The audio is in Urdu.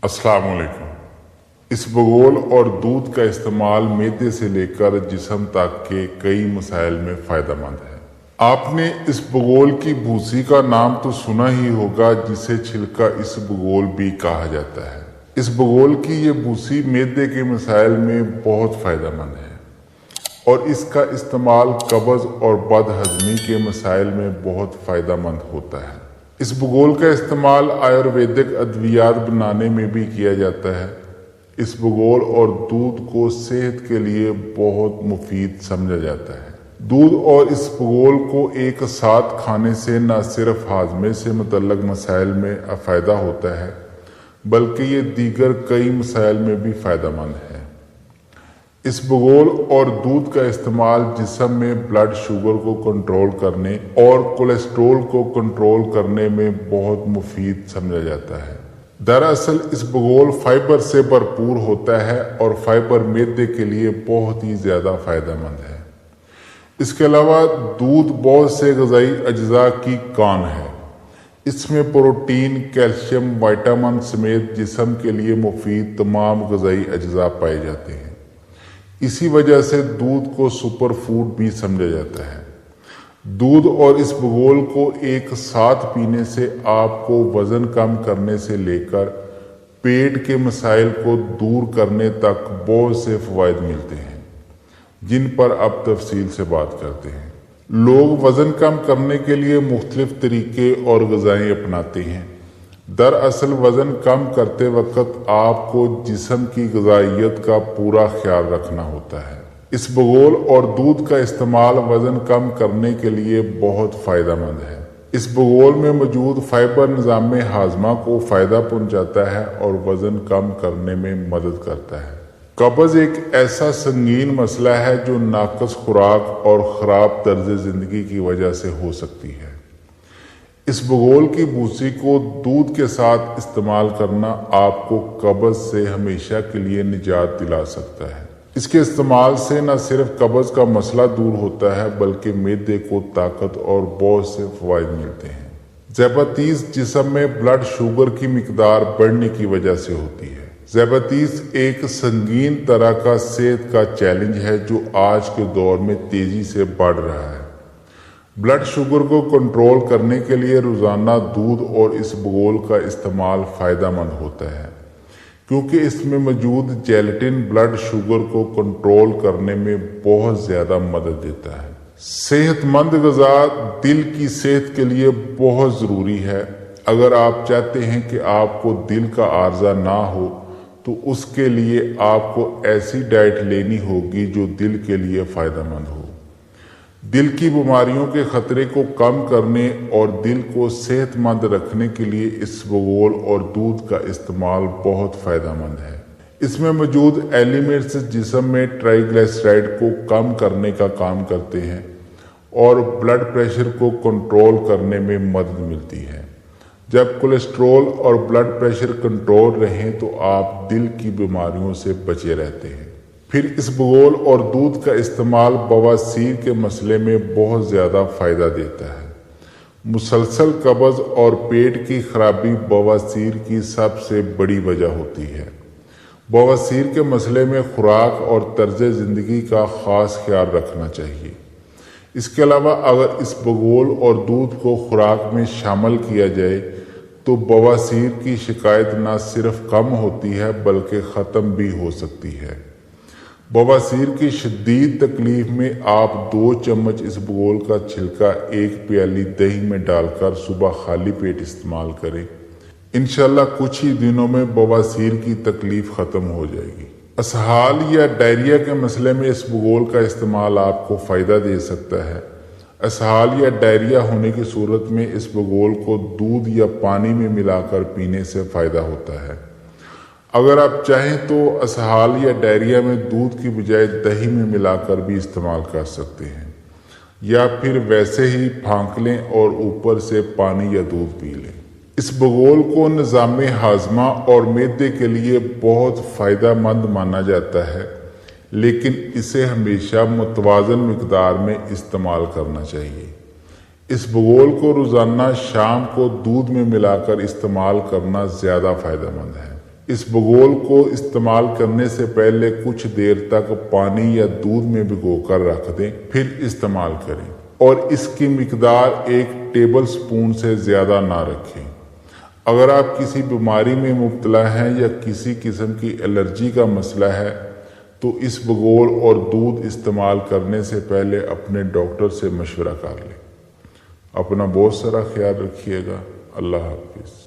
السلام علیکم۔ اسبغول اور دودھ کا استعمال معدے سے لے کر جسم تک کے کئی مسائل میں فائدہ مند ہے۔ آپ نے اسبغول کی بھوسی کا نام تو سنا ہی ہوگا، جسے چھلکا اسبغول بھی کہا جاتا ہے۔ اسبغول کی یہ بھوسی معدے کے مسائل میں بہت فائدہ مند ہے اور اس کا استعمال قبض اور بد ہضمی کے مسائل میں بہت فائدہ مند ہوتا ہے۔ اسبغول کا استعمال آیورویدک ادویات بنانے میں بھی کیا جاتا ہے۔ اسبغول اور دودھ کو صحت کے لیے بہت مفید سمجھا جاتا ہے۔ دودھ اور اسبغول کو ایک ساتھ کھانے سے نہ صرف ہاضمے سے متعلق مسائل میں فائدہ ہوتا ہے، بلکہ یہ دیگر کئی مسائل میں بھی فائدہ مند ہے۔ اسبغول اور دودھ کا استعمال جسم میں بلڈ شوگر کو کنٹرول کرنے اور کولیسٹرول کو کنٹرول کرنے میں بہت مفید سمجھا جاتا ہے۔ دراصل اسبغول فائبر سے بھرپور ہوتا ہے اور فائبر معدے کے لیے بہت ہی زیادہ فائدہ مند ہے۔ اس کے علاوہ دودھ بہت سے غذائی اجزاء کی کان ہے۔ اس میں پروٹین، کیلشیم، وٹامن سمیت جسم کے لیے مفید تمام غذائی اجزاء پائے جاتے ہیں۔ اسی وجہ سے دودھ کو سپر فوڈ بھی سمجھا جاتا ہے۔ دودھ اور اسبغول کو ایک ساتھ پینے سے آپ کو وزن کم کرنے سے لے کر پیٹ کے مسائل کو دور کرنے تک بہت سے فوائد ملتے ہیں، جن پر اب تفصیل سے بات کرتے ہیں۔ لوگ وزن کم کرنے کے لیے مختلف طریقے اور غذائیں اپناتے ہیں۔ دراصل وزن کم کرتے وقت آپ کو جسم کی غذائیت کا پورا خیال رکھنا ہوتا ہے۔ اسبغول اور دودھ کا استعمال وزن کم کرنے کے لیے بہت فائدہ مند ہے۔ اسبغول میں موجود فائبر نظام ہاضمہ کو فائدہ پہنچاتا ہے اور وزن کم کرنے میں مدد کرتا ہے۔ قبض ایک ایسا سنگین مسئلہ ہے جو ناقص خوراک اور خراب طرز زندگی کی وجہ سے ہو سکتی ہے۔ اسبغول کی بھوسی کو دودھ کے ساتھ استعمال کرنا آپ کو قبض سے ہمیشہ کے لیے نجات دلا سکتا ہے۔ اس کے استعمال سے نہ صرف قبض کا مسئلہ دور ہوتا ہے بلکہ معدے کو طاقت اور بہت سے فوائد ملتے ہیں۔ ذیابیطس جسم میں بلڈ شوگر کی مقدار بڑھنے کی وجہ سے ہوتی ہے۔ ذیابیطس ایک سنگین طرح کا صحت کا چیلنج ہے جو آج کے دور میں تیزی سے بڑھ رہا ہے۔ بلڈ شوگر کو کنٹرول کرنے کے لیے روزانہ دودھ اور اسبغول کا استعمال فائدہ مند ہوتا ہے، کیونکہ اس میں موجود جیلیٹن بلڈ شوگر کو کنٹرول کرنے میں بہت زیادہ مدد دیتا ہے۔ صحت مند غذا دل کی صحت کے لیے بہت ضروری ہے۔ اگر آپ چاہتے ہیں کہ آپ کو دل کا عارضہ نہ ہو تو اس کے لیے آپ کو ایسی ڈائٹ لینی ہوگی جو دل کے لیے فائدہ مند ہو۔ دل کی بیماریوں کے خطرے کو کم کرنے اور دل کو صحت مند رکھنے کے لیے اسبغول اور دودھ کا استعمال بہت فائدہ مند ہے۔ اس میں موجود ایلیمنٹس جسم میں ٹرائیگلیسرائڈ کو کم کرنے کا کام کرتے ہیں اور بلڈ پریشر کو کنٹرول کرنے میں مدد ملتی ہے۔ جب کولیسٹرول اور بلڈ پریشر کنٹرول رہیں تو آپ دل کی بیماریوں سے بچے رہتے ہیں۔ پھر اسبغول اور دودھ کا استعمال بواسیر کے مسئلے میں بہت زیادہ فائدہ دیتا ہے۔ مسلسل قبض اور پیٹ کی خرابی بواسیر کی سب سے بڑی وجہ ہوتی ہے۔ بواسیر کے مسئلے میں خوراک اور طرز زندگی کا خاص خیال رکھنا چاہیے۔ اس کے علاوہ اگر اسبغول اور دودھ کو خوراک میں شامل کیا جائے تو بواسیر کی شکایت نہ صرف کم ہوتی ہے بلکہ ختم بھی ہو سکتی ہے۔ بواسیر کی شدید تکلیف میں آپ 2 چمچ اسبغول کا چھلکا 1 پیالی دہی میں ڈال کر صبح خالی پیٹ استعمال کریں۔ انشاءاللہ کچھ ہی دنوں میں بواسیر کی تکلیف ختم ہو جائے گی۔ اسہال یا ڈائریا کے مسئلے میں اسبغول کا استعمال آپ کو فائدہ دے سکتا ہے۔ اسہال یا ڈائریا ہونے کی صورت میں اسبغول کو دودھ یا پانی میں ملا کر پینے سے فائدہ ہوتا ہے۔ اگر آپ چاہیں تو اسہال یا ڈائریا میں دودھ کی بجائے دہی میں ملا کر بھی استعمال کر سکتے ہیں، یا پھر ویسے ہی پھانک لیں اور اوپر سے پانی یا دودھ پی لیں۔ اسبغول کو نظام ہاضمہ اور معدے کے لیے بہت فائدہ مند مانا جاتا ہے، لیکن اسے ہمیشہ متوازن مقدار میں استعمال کرنا چاہیے۔ اسبغول کو روزانہ شام کو دودھ میں ملا کر استعمال کرنا زیادہ فائدہ مند ہے۔ اس بگول کو استعمال کرنے سے پہلے کچھ دیر تک پانی یا دودھ میں بھگو کر رکھ دیں، پھر استعمال کریں، اور اس کی مقدار 1 ٹیبل سپون سے زیادہ نہ رکھیں۔ اگر آپ کسی بیماری میں مبتلا ہیں یا کسی قسم کی الرجی کا مسئلہ ہے تو اس بگول اور دودھ استعمال کرنے سے پہلے اپنے ڈاکٹر سے مشورہ کر لیں۔ اپنا بہت سارا خیال رکھیے گا۔ اللہ حافظ۔